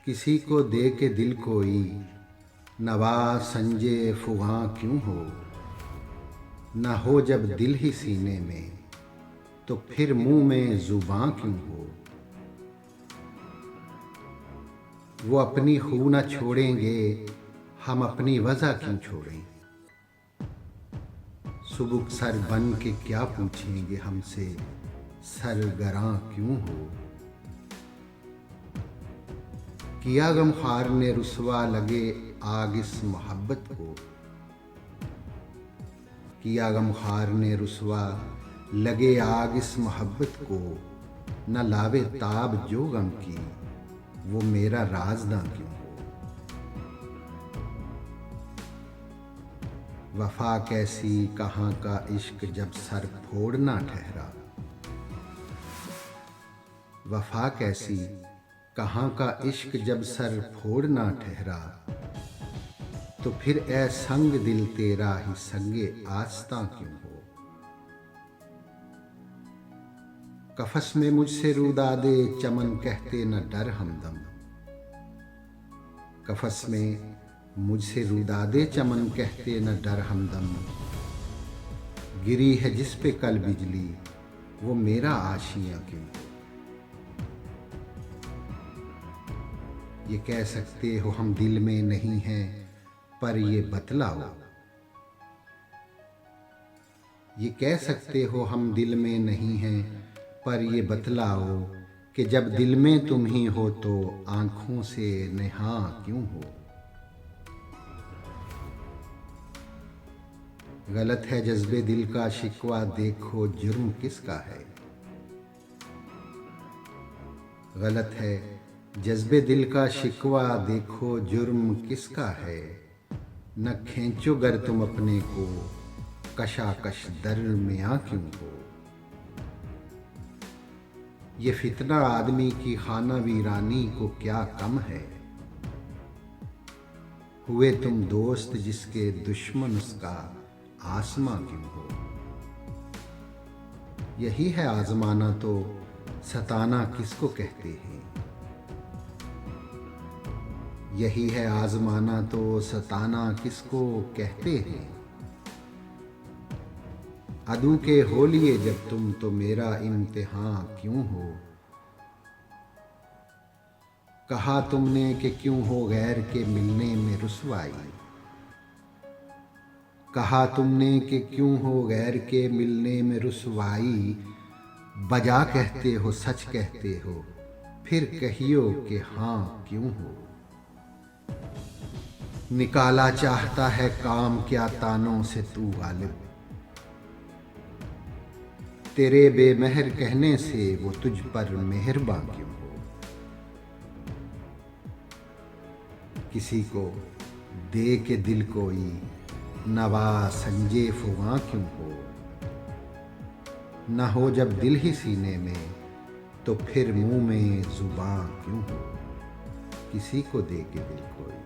किसी को दे के दिल कोई नवा संजे फुगां क्यों हो। न हो जब दिल ही सीने में तो फिर मुंह में जुबां क्यों हो। वो अपनी खू न छोड़ेंगे, हम अपनी वजह क्यों छोड़ें। सुबुक सर बन के क्या पूछेंगे हमसे, सरगरां क्यों हो। किया गमखार ने रुसवा लगे आग इस मोहब्बत को। किया गमखार ने रुसवा लगे आग इस मोहब्बत को। न लावे ताब जो गम की वो मेरा राज़दां क्यों हो। वफा कैसी कहाँ का इश्क जब सर फोड़ना ठहरा। वफा कैसी कहाँ का इश्क जब सर फोड़ना ठहरा। तो फिर ए संग दिल तेरा ही संगे आस्तां क्यों हो। कफस में मुझसे रूदादे चमन कहते न डर हमदम। कफस में मुझसे रूदादे चमन कहते न डर हमदम। गिरी है जिस पे कल बिजली वो मेरा आशियां क्यों हो। ये कह सकते हो हम दिल में नहीं हैं पर ये बतलाओ। ये कह सकते हो हम दिल में नहीं हैं पर ये बतलाओ कि जब दिल में तुम ही हो तो आंखों से नेहा क्यों हो। गलत है जज्बे दिल का शिकवा देखो जुर्म किसका है। गलत है जज्बे दिल का शिकवा देखो जुर्म किसका है। न खींचो गर तुम अपने को कशाकश दरमियां क्यों हो। ये फितना आदमी की खाना वीरानी को क्या कम है। हुए तुम दोस्त जिसके दुश्मन उसका आसमां क्यों हो। यही है आजमाना तो सताना किसको कहते हैं। यही है आजमाना तो सताना किसको कहते हैं। अदू के हो लिए जब तुम तो मेरा इम्तिहान क्यों हो। कहा तुमने कि क्यों हो गैर के मिलने में रुसवाई। कहा तुमने कि क्यों हो गैर के मिलने में रुसवाई। बजा कहते हो सच कहते हो फिर कहियो कि हाँ क्यों हो। निकाला चाहता है काम क्या तानों से तू गालिब। तेरे बेमेहर कहने से वो तुझ पर मेहरबां क्यों हो। किसी को दे के दिल कोई नवा संजे फुगां क्यों हो। न हो जब दिल ही सीने में तो फिर मुंह में जुबां क्यों हो। किसी को दे के दिल कोई